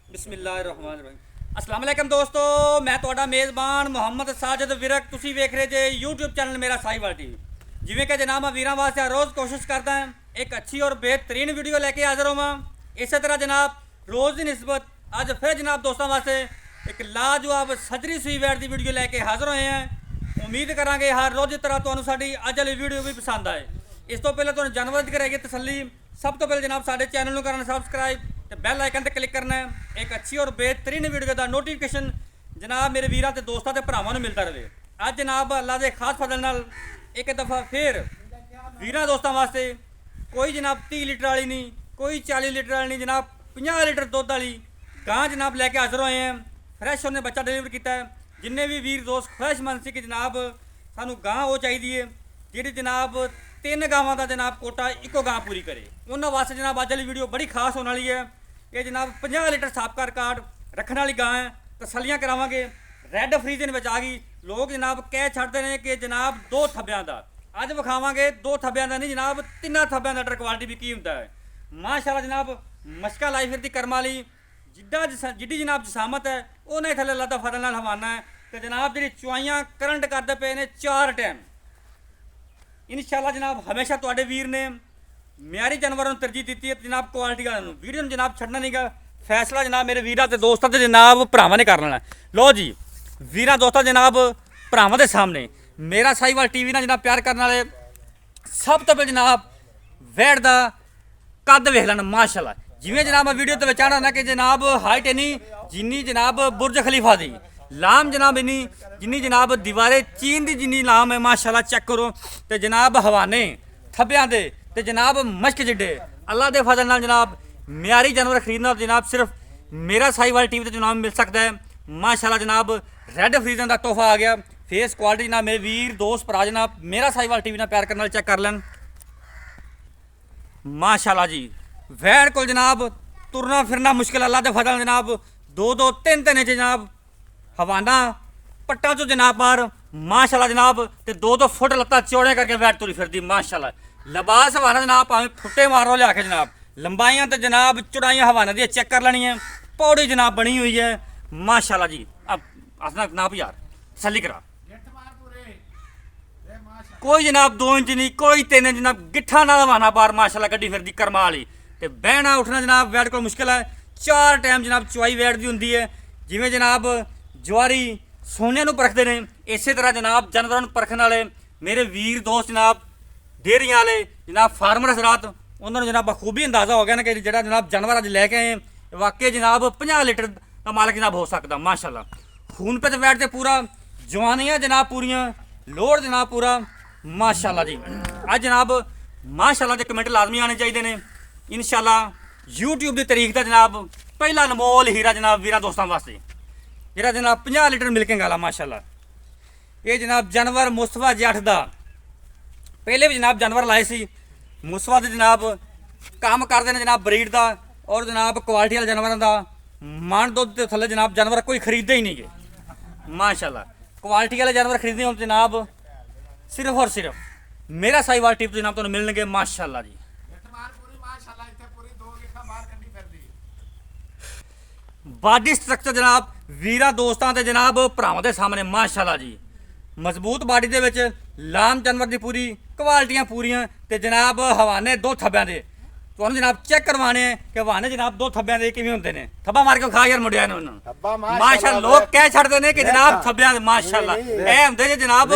बिस्मिल्लाहिर्रहमानिर्रहीम। अस्सलाम वालेकुम दोस्तों, मैं ਤੁਹਾਡਾ ਮੇਜ਼ਬਾਨ ਮੁਹੰਮਦ ਸਾਜਦ ਵਿਰਕ। ਤੁਸੀਂ ਵੇਖ ਰਹੇ ਜੇ YouTube ਚੈਨਲ ਮੇਰਾ ਸਾਈਵਾਲ ਟੀਵੀ। ਜਿਵੇਂ ਕਿ ਜਨਾਬ ਮੈਂ ਵੀਰਾਂ ਵਾਸਤੇ ਰੋਜ਼ ਕੋਸ਼ਿਸ਼ ਕਰਦਾ ਹਾਂ ਇੱਕ ਅੱਛੀ ਔਰ ਬਿਹਤਰੀਨ ਵੀਡੀਓ ਲੈ ਕੇ ਹਾਜ਼ਰ ਹੋਵਾਂ। ਇਸੇ ਤਰ੍ਹਾਂ ਜਨਾਬ ਰੋਜ਼ ਦੀ ਨਿਸਬਤ ਅੱਜ ਫਿਰ ਜਨਾਬ ਦੋਸਤਾਂ ਵਾਸਤੇ ਇੱਕ ਲਾਜਵਾਬ ਸਜਰੀ ਸੂਈ ਵੈਟ ਦੀ ਵੀਡੀਓ ਲੈ ਕੇ ਹਾਜ਼ਰ ਹੋਏ ਹਾਂ। ਉਮੀਦ ਕਰਾਂਗੇ ਹਰ ਰੋਜ਼ ਦੀ ਤਰ੍ਹਾਂ ਤੁਹਾਨੂੰ ਸਾਡੀ ਅੱਜ ਵਾਲੀ ਵੀਡੀਓ ਵੀ ਪਸੰਦ ਆਏ। ਇਸ ਤੋਂ ਪਹਿਲਾਂ ਤੁਹਾਨੂੰ ਜਾਨਵਰ ਦੀ ਕਰਾਂਗੇ ਤਸੱਲੀ। ਸਭ ਤੋਂ ਪਹਿਲਾਂ ਜਨਾਬ ਸਾਡੇ ਚੈਨਲ ਨੂੰ ਕਰਨਾ ਸਬਸਕ੍ਰਾइब ਤੇ ਬੈਲ ਆਈਕਨ ਤੇ ਕਲਿੱਕ ਕਰਨਾ ਹੈ। ਇੱਕ ਅੱਛੀ ਔਰ ਬਿਹਤਰੀਨ ਵੀਡੀਓ ਦਾ ਨੋਟੀਫਿਕੇਸ਼ਨ ਜਨਾਬ ਮੇਰੇ ਵੀਰਾਂ ਤੇ ਦੋਸਤਾਂ ਤੇ ਭਰਾਵਾਂ ਨੂੰ ਮਿਲਦਾ ਰਹੇ। ਅੱਜ ਜਨਾਬ ਅੱਲਾ ਦੇ ਖਾਸ ਫਜ਼ਲ ਨਾਲ ਇੱਕ ਦਫਾ ਫਿਰ ਵੀਰਾਂ ਦੋਸਤਾਂ ਵਾਸਤੇ ਕੋਈ ਜਨਾਬ 30 ਲੀਟਰ ਵਾਲੀ ਨਹੀਂ, ਕੋਈ 40 ਲੀਟਰ ਵਾਲੀ ਨਹੀਂ, जनाब 50 ਲੀਟਰ ਦੁੱਧ ਵਾਲੀ ਗਾਂ ਜਨਾਬ ਲੈ ਕੇ ਹਾਜ਼ਰ ਹੋਏ हैं। फ्रैश ਉਹਨੇ ਬੱਚਾ ਡਿਲੀਵਰ ਕੀਤਾ ਹੈ। ਜਿੰਨੇ ਵੀ ਵੀਰ ਦੋਸਤ ਖੁਆਇਸ਼ਮੰਦ ਸੀ ਕਿ ਜਨਾਬ ਸਾਨੂੰ ਗਾਂ ਉਹ ਚਾਹੀਦੀ ਹੈ ਜਿਹੜੀ ਜਨਾਬ 3 ਗਾਵਾਂ ਦਾ ਜਨਾਬ ਕੋਟਾ ਇੱਕੋ ਗਾਂ ਪੂਰੀ ਕਰੇ, ਉਹਨਾਂ ਵਾਸਤੇ ਜਨਾਬ ਅੱਜ ਵਾਲੀ ਵੀਡੀਓ ਬੜੀ ਖਾਸ ਹੋਣ ਵਾਲੀ ਹੈ। ਇਹ ਜਨਾਬ 50 ਲੀਟਰ ਸਾਬਕਾ ਰਿਕਾਰਡ ਰੱਖਣ ਵਾਲੀ ਗਾਂ ਹੈ। ਤਸੱਲੀਆਂ ਕਰਾਵਾਂਗੇ। ਰੈੱਡ ਫਰੀਜ਼ਨ ਵਿੱਚ ਆ ਗਈ। ਲੋਕ ਜਨਾਬ ਕਹਿ ਛੱਡਦੇ ਨੇ ਕਿ ਜਨਾਬ 2 ਥੱਬਿਆਂ ਦਾ, ਅੱਜ ਵਿਖਾਵਾਂਗੇ 2 ਥੱਬਿਆਂ ਦਾ ਨਹੀਂ ਜਨਾਬ 3 ਥੱਬਿਆਂ ਦਾ ਕੁਆਲਿਟੀ ਵੀ ਕੀ ਹੁੰਦਾ ਹੈ। ਮਾਸ਼ਾਅੱਲਾ ਜਨਾਬ ਮਸ਼ਕਾ ਲਾਈ ਫਿਰਦੀ ਕਰਮ ਵਾਲੀ ਜਿੱਡੀ ਜਨਾਬ ਜਸਾਮਤ ਹੈ ਉਹਨਾਂ ਹੀ ਥੱਲੇ ਅੱਲਾ ਦਾ ਫਜ਼ਲ ਨਾਲ ਹਵਾਨਾ ਹੈ। ਤੇ ਜਨਾਬ ਜਿਹੜੀ ਚੁਆਈਆਂ ਕਰੰਟ ਕਰਦੇ ਪਏ ਨੇ 4 ਟਾਈਮ ਇਨਸ਼ਾਅੱਲਾ ਜਨਾਬ ਹਮੇਸ਼ਾ ਤੁਹਾਡੇ ਵੀਰ ਨੇ ਮਿਆਰੀ ਜਾਨਵਰਾਂ ਨੂੰ ਤਰਜੀਹ ਦਿੱਤੀ ਹੈ ਜਨਾਬ ਕੁਆਲਿਟੀ ਵਾਲਿਆਂ ਨੂੰ। ਵੀਡੀਓ ਨੂੰ ਜਨਾਬ ਛੱਡਣਾ ਨਹੀਂਗਾ। ਫੈਸਲਾ ਜਨਾਬ ਮੇਰੇ ਵੀਰਾਂ ਤੇ ਦੋਸਤਾਂ ਤੇ ਜਨਾਬ ਭਰਾਵਾਂ ਨੇ ਕਰ ਲੈਣਾ। ਲੋ ਜੀ ਵੀਰਾਂ ਦੋਸਤਾਂ ਜਨਾਬ ਭਰਾਵਾਂ ਦੇ ਸਾਹਮਣੇ ਮੇਰਾ ਸਾਈਵਾਲ ਟੀਵੀ ਨਾਲ ਜਨਾਬ ਪਿਆਰ ਕਰਨ ਵਾਲੇ ਸਭ ਤੋਂ ਪਹਿਲਾਂ ਜਨਾਬ ਵੈੜ ਦਾ ਕੱਦ ਵੇਖ ਲੈਣਾ। ਮਾਸ਼ਾਅੱਲਾ ਜਿਵੇਂ ਜਨਾਬ ਮੈਂ ਵੀਡੀਓ ਤੇ ਵਿਚਾਣਾ ਹੁੰਦਾ ਕਿ ਜਨਾਬ ਹਾਈਟ ਇੰਨੀ ਜਿੰਨੀ ਜਨਾਬ ਬੁਰਜ ਖਲੀਫਾ ਦੀ, ਲਾਮ ਜਨਾਬ ਇੰਨੀ ਜਿੰਨੀ ਜਨਾਬ ਦੀਵਾਰੇ ਚੀਨ ਦੀ ਜਿੰਨੀ ਲਾਮ ਹੈ। ਮਾਸ਼ਾਅੱਲਾ ਚੈੱਕ ਕਰੋ। ਤੇ ਜਨਾਬ ਹਵਾਨੇ ਥੱਬਿਆਂ ਦੇ ਤੇ ਜਨਾਬ ਮਸ਼ਕ ਜਿੱਡੇ ਅੱਲਾ ਦੇ ਫਜ਼ਲ ਨਾਲ ਜਨਾਬ ਮਿਆਰੀ ਜਾਨਵਰ ਖਰੀਦਣਾ ਜਨਾਬ ਸਿਰਫ ਮੇਰਾ ਸਾਈਵਾਲ ਟੀਵੀ ਤੇ ਜਨਾਬ ਮਿਲ ਸਕਦਾ ਹੈ। ਮਾਸ਼ਾਅੱਲਾ ਜਨਾਬ ਰੈੱਡ ਫਰੀਜ਼ਨ ਦਾ ਤੋਹਫਾ ਆ ਗਿਆ। ਫੇਸ ਕੁਆਲਿਟੀ ਜਨਾਬ ਮੇਰੇ ਵੀਰ ਦੋਸਤ ਭਰਾ ਜਨਾਬ ਮੇਰਾ ਸਾਈਵਾਲ ਟੀਵੀ ਨਾਲ ਪਿਆਰ ਕਰਨ ਨਾਲ ਚੈੱਕ ਕਰ ਲੈਣ। ਮਾਸ਼ਾਅੱਲਾ ਜੀ ਵੈੜ ਕੋਲ ਜਨਾਬ ਤੁਰਨਾ ਫਿਰਨਾ ਮੁਸ਼ਕਿਲ ਅੱਲਾ ਦੇ ਫਜ਼ਲ ਜਨਾਬ 2-2 3-3 ਇੰਚ ਜਨਾਬ ਹਵਾਨਾ ਪੱਟਾਂ ਚੋਂ ਜਨਾਬ ਬਾਹਰ। ਮਾਸ਼ਾਅੱਲਾ ਜਨਾਬ ਤੇ 2-2 ਫੁੱਟ ਲੱਤਾਂ ਚੌੜੇ ਕਰਕੇ ਵੈੜ ਤੁਰੀ ਫਿਰਦੀ। ਮਾਸ਼ਾਅੱਲਾ ਲਿਬਾਸ ਹਵਾਨਾ ਜਨਾਬ ਭਾਵੇਂ ਫੁੱਟੇ ਮਾਰੋ ਲਿਆ ਕੇ ਜਨਾਬ ਲੰਬਾਈਆਂ ਤੇ ਜਨਾਬ ਚੌੜਾਈਆਂ ਹਵਾਨਾ ਦੀਆਂ ਚੈੱਕ ਕਰ ਲੈਣੀਆਂ। ਪੌੜੀ ਜਨਾਬ ਬਣੀ ਹੋਈ ਹੈ। ਮਾਸ਼ਾਅੱਲਾ ਜੀ अब असना जनाब यार तसल्ली करा कोई जनाब 2 इंच नहीं, कोई 3 इंच जनाब गिट्ठा ना हवाना बार माशाअल्लाह कड्डी फिरदी करमा वाली। ते बहना उठना जनाब वैड को मुश्किल है। 4 टाइम जनाब चुआई वैड दी हुंदी है। जिवें जनाब ज्वारी सोने नूं परखदे ने इसे तरह जनाब जानवरां नूं परखण वाले मेरे वीर दोस्त जनाब डेयरियां वाले जनाब फार्मर हज़रात उन्होंने जनाब बखूबी अंदाज़ा हो गया ना कि जिहड़ा जनाब जानवर अज लैके आए वाकई जनाब 50 लीटर का मालिक जनाब हो सकता। माशाअल्लाह खून पे तो बैठ के पूरा जवानियाँ जनाब पूरियाँ लोड जनाब पूरा। माशाअल्लाह जी आज जनाब माशाअल्लाह के कमेंट लाजमी आने चाहिए ने। इंशाअल्लाह यूट्यूब की तारीख का जनाब पहला अनमोल हीरा जनाब वीरां दोस्तों वास्ते जिहड़ा जनाब 50 लीटर मिल्किंग वाला। माशाअल्लाह ये जनाब जानवर मुस्तफा जट का पहले भी जनाब जानवर लाए सी मुस्तफा के जनाब काम करते हैं जनाब ब्रीड का और जनाब क्वालिटी वाले जानवरों का मन दुध के थले जनाब जानवर कोई खरीदे ही नहीं गए। माशाअल्लाह क्वालिटी वाले जानवर खरीदने हो जनाब सिर्फ और सिर्फ मेरा साहिवाल टिप जनाब तो मिलने। माशाअल्लाह जी बॉडी स्ट्रक्चर जनाब वीरा दोस्तों के जनाब भरावां दे सामने माशाअल्लाह जी मजबूत बॉडी दे विच लाम जानवर की पूरी क्वालिटियां पूरियां ते जनाब हवाने 2 थब्बियां दे तुहानूं जनाब चेक करवाने कि हवाने जनाब 2 थब्बियां दे किवें हुंदे ने। थब्बा मार के खा यार मुंडिया नूं माशाअल्लाह लोग कह छड्डदे ने कि जनाब थब्बियां माशाअल्लाह ए हुंदे जे जनाब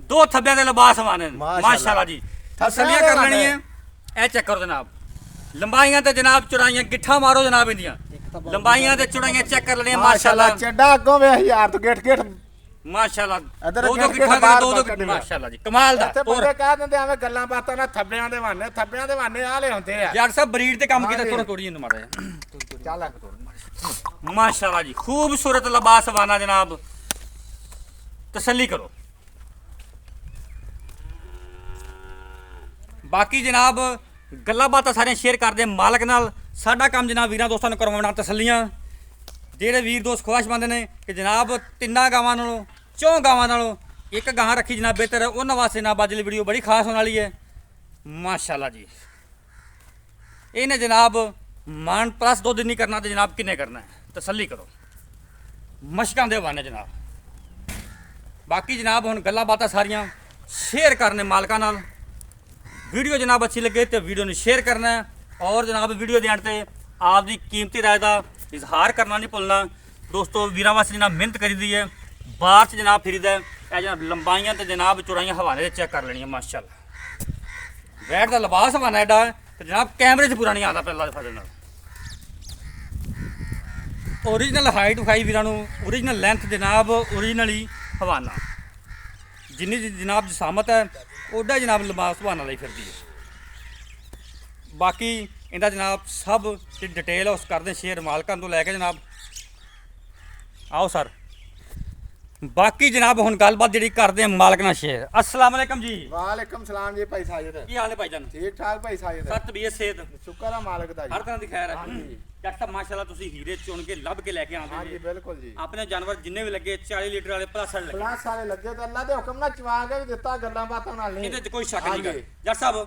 2 थब्बियां दे लिबास हवाने माशाअल्लाह जी। तसल्लियां कर लैनी है। ए चेक करो जनाब लंबाइयां ते जनाब चौड़ाइयां गिट्ठा मारो जनाब इंदियां लंबाइयां ते चौड़ाइयां चेक कर लेने माशाअल्लाह। चड्डा अगों वे यार तो गेट गेट माशाअल्लाह इधर 2 गेट गिट्ठा बाहर 2 माशाअल्लाह जी कमाल दा। ਇੱਥੇ ਬੰਦੇ ਕਹਿ ਦਿੰਦੇ ਐਵੇਂ ਗੱਲਾਂ ਬਾਤਾਂ ਨਾਲ ਥੱਬਿਆਂ ਦੇ ਬਹਾਨੇ ਆਲੇ ਹੁੰਦੇ ਆ यार सब ब्रीड ते काम कीता थोड़ा थोड़ी मारा ਚੱਲ माशाअल्लाह जी खूबसूरत लिबास हवाना जनाब तसल्ली करो। बाकी जनाब गल्लां बातां सारियां शेयर करदे मालक नाल। साडा काम जनाब वीरां दोस्तां नूं करवाउणा तसल्लियां। ਜਿਹੜੇ ਵੀਰ ਦੋਸਤ ਖੁਆਇਸ਼ਮੰਦ ਨੇ ਕਿ ਜਨਾਬ 3 ਗਾਵਾਂ ਨਾਲੋਂ 4 ਗਾਵਾਂ ਨਾਲੋਂ ਇੱਕ ਗਾਂ ਰੱਖੀ ਜਨਾਬ ਬਿਹਤਰ ਹੈ ਉਹਨਾਂ ਵਾਸਤੇ ਜਨਾਬ ਅੱਜ ਦੀ ਵੀਡੀਓ ਬੜੀ ਖਾਸ ਹੋਣ ਵਾਲੀ ਹੈ। ਮਾਸ਼ਾਅੱਲਾ ਜੀ ਇਹਨੇ ਜਨਾਬ मान प्लस 2 दिन नहीं करना तो जनाब किन्ने करना है, तसल्ली करो मशकां दे बहाने जनाब। बाकी जनाब हुण गल्लां बातां सारियां शेयर करने मालकां नाल। वीडियो जनाब अच्छी लगे तो वीडियो ने शेयर करना है और जनाब वीडियो के एंड ते आपकी कीमती राय का इजहार करना नहीं भुलना। दोस्तों वीरां वास्ते जनाब मेहनत करी दी है, बाहर च जनाब फिरीदा है, ਇਹ जनाब लंबाइयां तो जनाब चौड़ाइयां हवाले चेक कर लेनियां माशाल्लाह। बैठ का लिबास हवाना एडा है तो जनाब कैमरे च पूरा नहीं आता पहला फजल नाल। ओरिजिनल हाइट विखाई वीरां नूं, ओरिजिनल लेंथ जनाब ओरिजिनल ही हवाना, जिन्नी जनाब जसामत है ओडा जनाब लिबास हवाना लाई फिरदी है। बाकी इनका जनाब सब जी डिटेल है उस करते शेयर मालकां तो लैके जनाब। आओ सर बाकी जनाब हुण गलबात जी करते हैं मालक नाल शेयर। अस्सलाम वालेकुम जी। वालेकुम सलाम जी भाई साजिद। की हाल है भाईजान? ठीक ठाक भाई साजिद। सर तबीयत सेहत शुक्र है मालिक दा जी। हर तरह की खैर है हाँ जी। डॉक्टर साहब माशाल्लाह तुसी हीरे चुन के लभ के लेके हाँ आते जी जी। बिल्कुल जी। अपने जानवर जिन्ने भी लगे 40 लीटर वाले प्लस लगे, प्लस सारे लगे तो अल्लाह दे हुक्म नाल चवा के भी दिता, गल्लां बातां नाल नहीं। ਇਹਦੇ 'ਚ ਕੋਈ ਸ਼ੱਕ हाँ ਨਹੀਂ ਗਾ। जी। ਜੱਟ ਸਾਹਿਬ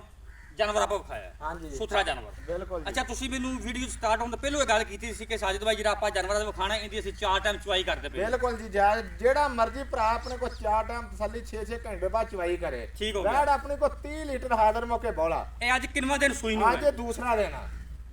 ਜਾਨਵਰ ਆਪਾਂ ਵਿਖਾਇਆ हाँ जी ਸੁਥਰਾ ਜਾਨਵਰ। बिल्कुल जी। ਅੱਛਾ ਤੁਸੀਂ ਮੈਨੂੰ ਵੀਡੀਓ ਸਟਾਰਟ ਹੋਣ ਤੋਂ ਪਹਿਲਾਂ ਇਹ ਗੱਲ ਕੀਤੀ ਸੀ ਕਿ ਸਾਜਿਦ ਭਾਈ ਜਿਹੜਾ ਆਪਾਂ ਜਾਨਵਰਾਂ ਦਾ ਵਿਖਾਣਾ ਇਹਦੀ ਅਸੀਂ 4 ਟਾਈਮ ਚੁਆਈ ਕਰਦੇ ਪਏ। ਬਿਲਕੁਲ ਜੀ ਜਾਇਜ਼, ਜਿਹੜਾ ਮਰਜ਼ੀ ਭਰਾ ਆਪਣੇ ਕੋ 4 ਟਾਈਮ ਤਸੱਲੀ 6-6 ਘੰਟੇ ਬਾਅਦ ਚਵਾਈ ਕਰੇ। ਠੀਕ ਹੋ ਗਿਆ। ਵੈੜ ਆਪਣੇ ਕੋ 30 ਲੀਟਰ ਹਾਜ਼ਰ ਮੌਕੇ ਬੋਲਾ। ਇਹ ਅੱਜ ਕਿੰਨਵਾਂ ਦਿਨ ਸੂਈ ਨੂੰ ਅੱਜ ਹੈ? ਇਹ ਦੂਸਰਾ ਦਿਨ ਆ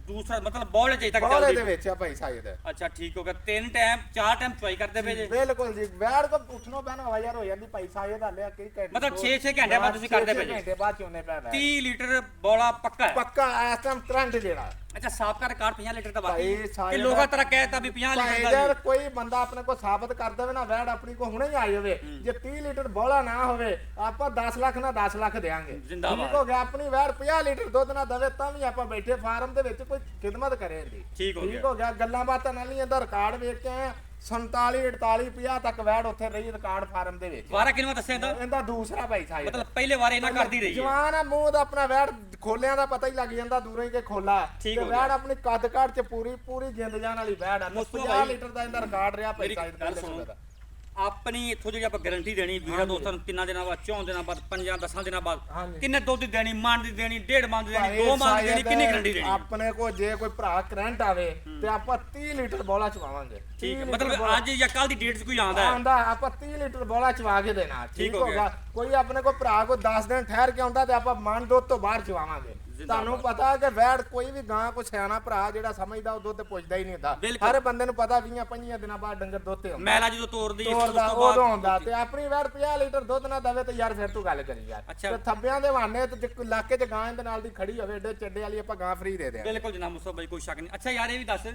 ਦੂਸਰਾ ਮਤਲਬ ਬੌਲੇ ਚ ਤੱਕ ਬੋਲੇ ਦੇ ਚੱਲਦੀ। ਵਿੱਚ ਆ ਭਾਈ ਸਾਈਦ। ਅੱਛਾ ਠੀਕ ਹੋ ਗਿਆ। 3 ਟਾਈਮ 4 ਟਾਈਮ ਚੁਆਈ ਕਰਦੇ ਪਏ ਜੇ। ਬਿਲਕੁਲ ਜੀ। ਵੈੜ ਕੋ ਉੱਠਣੋਂ ਬਹਿਣਾ ਹਜ਼ਾਰ ਹੋ ਜਾਂਦੀ ਭਾਈ ਸਾਈਦ ਦਾ ਲਿਆ ਕਈ ਘੰਟੇ ਮਤਲਬ 6-6 ਘੰਟੇ ਬਾਅਦ ਤੁਸੀਂ ਕਰਦੇ ਪਏ 6 ਜੇ। ਘੰਟੇ ਬਾਅਦ ਚੋਨੇ ਪੈ ਵੈੜ। 30 ਲੀਟਰ ਬੌਲਾ ਪੱਕਾ ਹੈ। ਪੱਕਾ ਇਸ ਟਾਈਮ ਕਰੰਟ ਜਿਹੜਾ ਅੱਛਾ ਸਾਬਕਾ ਰਿਕਾਰਡ 50 ਲੀਟਰ ਦਾ ਬਾਕੀ ਭਾਈ ਸਾਈਦ ਕਿ ਲੋਕਾਂ ਤਰ੍ਹਾਂ ਕਹਿਤਾ ਵੀ 50 ਭਾਈ ਲੀਟਰ ਦਾ ਯਾਰ ਜੀ। ਕੋਈ ਬੰਦਾ ਆਪਣੇ ਕੋ ਸਾਬਤ ਕਰ ਦੇਵੇ ਨਾ ਵੈੜ ਆਪਣੀ ਕੋ ਹੁਣੇ ਹੀ ਆਈ ਹੋਵੇ, ਜੇ 30 ਲੀਟਰ ਬੋਲਾ ਨਾ ਹੋਵੇ ਆਪਾਂ 10 ਲੱਖ ਨਾ 10 ਲੱਖ ਦੇਾਂਗੇ। ਜ਼ਿੰਦਾਬਾਦ। ਠੀਕ ਹੋ ਗਿਆ। ਆਪਣੀ ਵੈੜ 50 ਲੀਟਰ ਦੁੱਧ ਨਾ ਦਵੇ ਤਾਂ ਵੀ ਆਪਾਂ ਬੈਠੇ ਫਾਰਮ ਦੇ ਵਿੱਚ ਕੋਈ ਖਿਦਮਤ ਕਰੇ ਇਹਦੀ। ਠੀਕ ਹੋ ਠੀਕ ਹੋ ਗਿਆ। ਗੱਲਾਂ ਬਾਤਾਂ ਨਾਲ ਹੀ ਇਹਦਾ ਰਿਕਾਰਡ ਵੇਖ ਕੇ ਆਏ ਆ। 47 48 50 ਤੱਕ ਵੈੜ ਉੱਥੇ ਰਹੀ ਰਿਕਾਰਡ ਫਾਰਮ ਦੇ ਵਿੱਚ। ਵਾਰਾ ਕਿੰਨਵਾਂ ਦੱਸਿਆ ਇਹਦਾ? ਇਹਦਾ ਦੂਸਰਾ ਭਾਈ ਸਾਹਿਬ ਮਤਲਬ ਪਹਿਲੇ ਵਾਰ ਇਹਨਾਂ ਕਰਦੀ ਰਹੀ ਹੈ। ਜਵਾਨ ਆ, ਮੂੰਹ ਦਾ ਆਪਣਾ ਵੈੜ ਖੋਲਿਆਂ ਦਾ ਪਤਾ ਹੀ ਲੱਗ ਜਾਂਦਾ ਦੂਰੋਂ ਹੀ ਕਿ ਖੋਲਾ। ਠੀਕ ਤੇ ਹੋ ਵੈੜ ਗਿਆ। ਆਪਣੀ ਕੱਦ ਕਾਠ ਚ ਪੂਰੀ ਜਿੰਦ ਜਾਨ ਵਾਲੀ ਵੈੜ ਆ। ਮੁਸਤਫਾ 50 ਭਾਈ, ਲੀਟਰ ਦਾ ਇਹਦਾ ਰਿਕਾਰਡ ਰਿਹਾ ਭਾਈ ਮੇਰੀ ਸਾਹਿਬ ਗੱਲ ਸੁਣੋ। ਆਪਣੀ ਇੱਥੋਂ ਜਿਹੜੀ ਆਪਾਂ ਗਾਰੰਟੀ ਦੇਣੀ ਵੀਰਾਂ ਦੋਸਤਾਂ ਨੂੰ 3 ਦਿਨਾਂ ਬਾਅਦ 4 ਦਿਨਾਂ ਬਾਅਦ 5 10 ਦਿਨਾਂ ਬਾਅਦ ਹਾਂਜੀ। ਕਿੰਨੇ ਦੁੱਧ ਦੀ ਦੇਣੀ, ਮਣ ਦੀ ਦੇਣੀ, 1.5 ਮਣ ਦੀ ਦੇਣੀ, ਭਾਈ 2 ਮਣ ਦੀ ਦੇਣੀ, ਸ਼ਾਇਦ ਕਿੰਨੀ ਗਾਰੰਟੀ ਦੇਣੀ? ਆਪਣੇ ਕੋ ਜੇ ਕੋਈ ਭਰਾ ਕਰੰਟ ਆਵੇ ਤੇ ਆਪਾਂ 30 ਲੀਟਰ ਬੋਲਾ ਚਵਾਵਾਂਗੇ। ਠੀਕ ਹੈ। ਮਤਲਬ ਅੱਜ ਜਾਂ ਕੱਲ ਦੀ ਡੇਟ 'ਚ ਕੋਈ ਆਉਂਦਾ ਹੈ ਆਂਦਾ ਆਪਾਂ 30 ਲੀਟਰ ਬੋਲਾ ਚਵਾ ਕੇ ਦੇਣਾ। ਠੀਕ ਹੋ ਗਿਆ। ਕੋਈ ਆਪਣੇ ਕੋ ਭਰਾ ਕੋ 10 ਦਿਨ ਠਹਿਰ ਕੇ ਆਉਂਦਾ ਤੇ ਆਪਾਂ ਮਨ ਦੁੱਧ ਤੋਂ ਬਾਹਰ ਚਵਾਵਾਂਗੇ। ਤੁਹਾਨੂੰ ਪਤਾ ਹੈ ਕਿ ਵੈੜ ਕੋਈ ਵੀ ਗਾਂ ਕੋ ਸਿਆਣਾ ਭਰਾ ਜਿਹੜਾ ਸਮਝਦਾ ਉਹ ਦੁੱਧ ਪੁੱਛਦਾ ਹੀ ਨਹੀਂ ਹੁੰਦਾ। ਬਿਲਕੁਲ। ਹਰ ਬੰਦੇ ਨੂੰ ਪਤਾ 20-25 ਦਿਨਾਂ ਬਾਅਦ ਡੰਗਰ ਦੁੱਧ ਤੇ ਹੁੰਦਾ। ਮੈਲਾ ਜਦੋਂ ਤੋੜਦੀ ਹੈ, ਉਸ ਤੋੜਦਾ ਤੋਂ ਬਾਅਦ ਉਦੋਂ ਹੁੰਦਾ ਤੇ ਆਪਣੀ ਵੈੜ 50 ਲੀਟਰ ਦੁੱਧ ਨਾ ਦਵੇ ਤੇ ਯਾਰ ਫਿਰ ਤੂੰ ਗੱਲ ਕਰੀ ਯਾਰ। ਅੱਛਾ। ਤੇ ਥੱਬਿਆਂ ਦੇ ਬਹਾਨੇ ਤੇ ਜੇ ਕੋਈ ਇਲਾਕੇ 'ਚ ਗਾਂ ਦੇ ਨਾਲ ਦੀ ਖੜੀ ਹੋਵੇ ਏਡੇ ਚੱਡੇ ਵਾਲੀ ਆਪਾਂ ਗਾਂ ਫ੍ਰੀ ਦੇ ਦਿਆਂਗੇ। ਬਿਲਕੁਲ ਜਨਾਬ ਮੁਸਤਫਾ ਭਾਈ ਕੋਈ ਸ਼ੱਕ ਨਹੀਂ। ਅੱਛਾ ਯਾਰ ਇਹ ਵੀ ਦੱਸ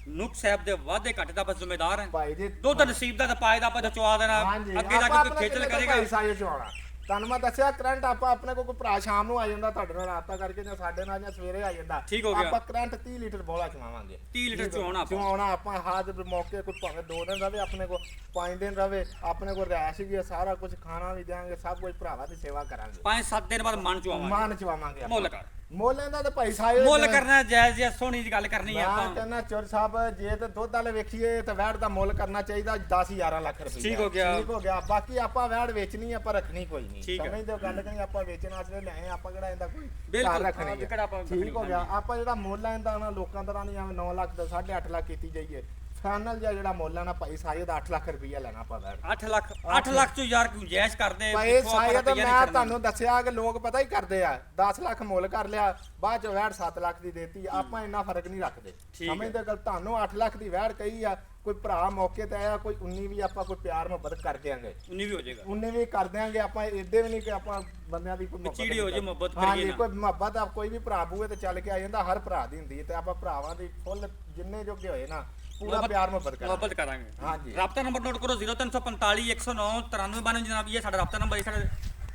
ਨੁਕ ਸਾਹਿਬ ਦੇ ਵਾਅਦੇ ਘੱਟ ਦਾ ਬਸ ਜ਼ਿੰਮੇਦਾਰ ਹੈ। ਭਾਈ ਜੀ ਦੁੱਧ ਨਸੀਬ ਦਾ ਤਾਂ ਪਾਏ ਦਾ ਆਪਾਂ ਚਵਾ ਦੇਣਾ, ਹਾਂਜੀ ਅੱਗੇ ਜਾ ਕੇ ਕੋਈ ਖੇਚਲ ਕਰੇਗਾ। ਭਾਈ ਸਾਹਿਬ ਚਵਾਉਣਾ। ਤੁਹਾਨੂੰ ਮੈਂ ਦੱਸਿਆ ਕਰੰਟ ਆਪਾਂ ਆਪਣੇ ਕੋਲ ਕੋਈ ਭਰਾ ਸ਼ਾਮ ਨੂੰ ਆ ਜਾਂਦਾ ਤੁਹਾਡੇ ਨਾਲ ਰਾਬਤਾ ਕਰਕੇ ਜਾਂ ਸਾਡੇ ਨਾਲ ਜਾਂ ਸਵੇਰੇ ਆ ਜਾਂਦਾ। ਠੀਕ ਹੋ ਗਿਆ। ਆਪਾਂ ਕਰੰਟ 30 ਲੀਟਰ ਬੋਲਾ ਚਵਾਵਾਂਗੇ। 30 ਲੀਟਰ ਚਵਾਉਣਾ ਆਪਾਂ। ਚਵਾਉਣਾ ਆਪਾਂ ਹਾਜ਼ਰ ਮੌਕੇ ਕੋਈ ਭਾਵੇਂ 2 ਦਿਨ ਰਵੇ ਆਪਣੇ ਕੋਲ 5 ਦਿਨ ਰਵੇ ਆਪਣੇ ਕੋਲ ਰਹਿਸ਼ ਵੀ ਹੈ, ਸਾਰਾ ਕੁਝ ਖਾਣਾ ਵੀ ਦੇਾਂਗੇ, ਸਭ ਕੁਝ ਭਰਾਵਾਂ ਦੀ ਸੇਵਾ ਕਰਾਂਗੇ। 5-7 ਦਿਨ ਬਾਅਦ ਮਨ ਚਵਾਵਾਂਗੇ। ਮਾਨ ਚਵਾਵਾਂਗੇ ਆਪਾਂ। ਮੁੱਲ ਕਰ ਮੁੱਲ ਇਹਦਾ ਤੇ ਭਾਈ ਸਾਹਿਬ ਮੁੱਲ ਕਰਨਾ ਜਾਇਜ਼ ਜਾਂ ਸੋਹਣੀ ਦੀ ਗੱਲ ਕਰਨੀ ਹੈ ਮੈਂ ਆਪਾਂ। ਕਹਿੰਦਾ ਚੋਰ ਸਾਹਿਬ ਜੇ ਤੇ ਦੁੱਧ ਵਾਲੇ ਵੇਖੀਏ ਤਾਂ ਵੈੜ ਦਾ ਮੁੱਲ ਕਰਨਾ ਚਾਹੀਦਾ 10-11 ਲੱਖ ਰੁਪਏ। ਠੀਕ ਹੋ ਗਿਆ। ਠੀਕ ਹੋ ਗਿਆ। ਬਾਕੀ ਆਪਾਂ ਵੈੜ ਵੇਚਣੀ ਆਪਾਂ ਰੱਖਣੀ ਕੋਈ ਨਹੀਂ। ਠੀਕ ਹੈ। ਸਮਝਦੇ ਹੋ ਗੱਲ ਕਿ ਆਪਾਂ ਵੇਚਣ ਵਾਸਤੇ ਲਿਆਏ ਆਪਾਂ ਕਿਹੜਾ ਇਹਦਾ ਕੋਈ ਬਿਲਕੁਲ। ਘਰ ਰੱਖਣੀ ਹਾਂ, ਹੈ। ਕਿਹੜਾ ਆਪਾਂ ਠੀਕ ਹੋ ਗਿਆ। ਹਾਂਜੀ। ਆਪਾਂ ਜਿਹੜਾ ਮੁੱਲ ਹੈ ਇਹਦਾ ਨਾ ਲੋਕਾਂ ਤਰ੍ਹਾਂ ਨਹੀਂ ਐਵੇਂ 9 ਲੱਖ ਦਾ 8.5 ਲੱਖ ਕੀਤੀ ਜਾਈਏ। ਫਾਈਨਲ ਜਿਹੜਾ ਮੁੱਲ ਹੈ ਨਾ ਭਾਈ ਸਾਇਦ 8 ਲੱਖ ਰੁਪਈਆ ਲੈਣਾ ਆਪਾਂ ਵੈੜ। 8 ਲੱਖ ਚੋਂ ਯਾਰ ਗੁੰਜਾਇਸ਼ ਕਰਦੇ ਭਾਈ ਦੇਖੋ ਆਪਾਂ ਸਾਇਦ ਰੁਪਈਆ ਨਹੀਂ ਮੈਂ ਕਰਨਾ। ਤੁਹਾਨੂੰ ਦੱਸਿਆ ਕਿ ਲੋਕ ਪਤਾ ਹੀ ਕਰਦੇ ਆ 10 ਲੱਖ ਮੁੱਲ ਕਰ ਲਿਆ ਬਾਅਦ ਚ ਵੈੜ 7 ਲੱਖ ਦੀ ਦੇਤੀ। ਆਪਾਂ ਇੰਨਾ ਫਰਕ ਨਹੀਂ ਰੱਖਦੇ। ਠੀਕ ਹੈ। ਸਮਝਦੇ ਗੱਲ ਤੁਹਾਨੂੰ 8 ਲੱਖ ਦੀ ਵੈੜ ਕਹੀ ਆ, ਕੋਈ ਭਰਾ ਮੌਕੇ ਤੇ ਆਇਆ ਕੋਈ 19 ਵੀ ਆਪਾਂ ਕੋਈ ਪਿਆਰ ਮੁਹੱਬਤ ਕਰ ਦਿਆਂਗੇ। 19 ਵੀ ਹੋ ਜਾਏਗਾ। 19 ਵੀ ਕਰ ਦਿਆਂਗੇ ਆਪਾਂ। ਏਡੇ ਵੀ ਨਹੀਂ ਕਿ ਆਪਾਂ ਬੰਦਿਆਂ ਦੀ ਕੋਈ ਵਿਚੀੜੀ ਹੋ ਜੇ, ਮੁਹੱਬਤ ਕਰੀਏ ਹਾਂਜੀ ਨਾ। ਕੋਈ ਮੁਹੱਬਤ ਆ ਕੋਈ ਵੀ ਭਰਾ ਬੂਏ ਤੇ ਚੱਲ ਕੇ ਆ ਜਾਂਦਾ। ਹਰ ਭਰਾ ਦੀ ਹੁੰਦੀ ਹੈ ਤੇ ਆਪਾਂ ਭਰਾਵਾਂ ਦੀ ਫੁੱਲ ਜਿੰਨੇ ਜੋਗੇ ਹੋਏ ਨਾ ਪੂਰਾ ਪਿਆਰ ਮੁਹੱਬਤ ਕਰਾਂਗੇ। ਮੁਹੱਬਤ ਕਰਾਂਗੇ। ਹਾਂਜੀ। ਰਾਬਤਾ ਨੰਬਰ ਨੋਟ ਕਰੋ 0345 109 9392 ਜਨਾਬ ਇਹ ਸਾਡਾ ਰਾਬਤਾ ਨੰਬਰ ਹੈ।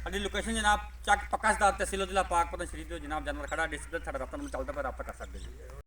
ਸਾਡੀ ਲੋਕੇਸ਼ਨ ਜਨਾਬ ਚੱਕ ਪੱਕਾ ਸਦਾਰ ਤਹਿਸੀਲ ਜ਼ਿਲ੍ਹਾ ਪਾਕਪਤਨ ਸ਼ਰੀਫ ਤੋਂ ਜਨਾਬ ਜਾਨਵਰ ਖੜਾ ਡਿਸਪਲੇ ਸਾਡਾ ਰਾਬਤਾ ਨੰਬਰ ਚੱਲਦਾ ਫਿਰ ਰਾਬਤਾ ਕਰ ਸਕਦੇ ਜੀ।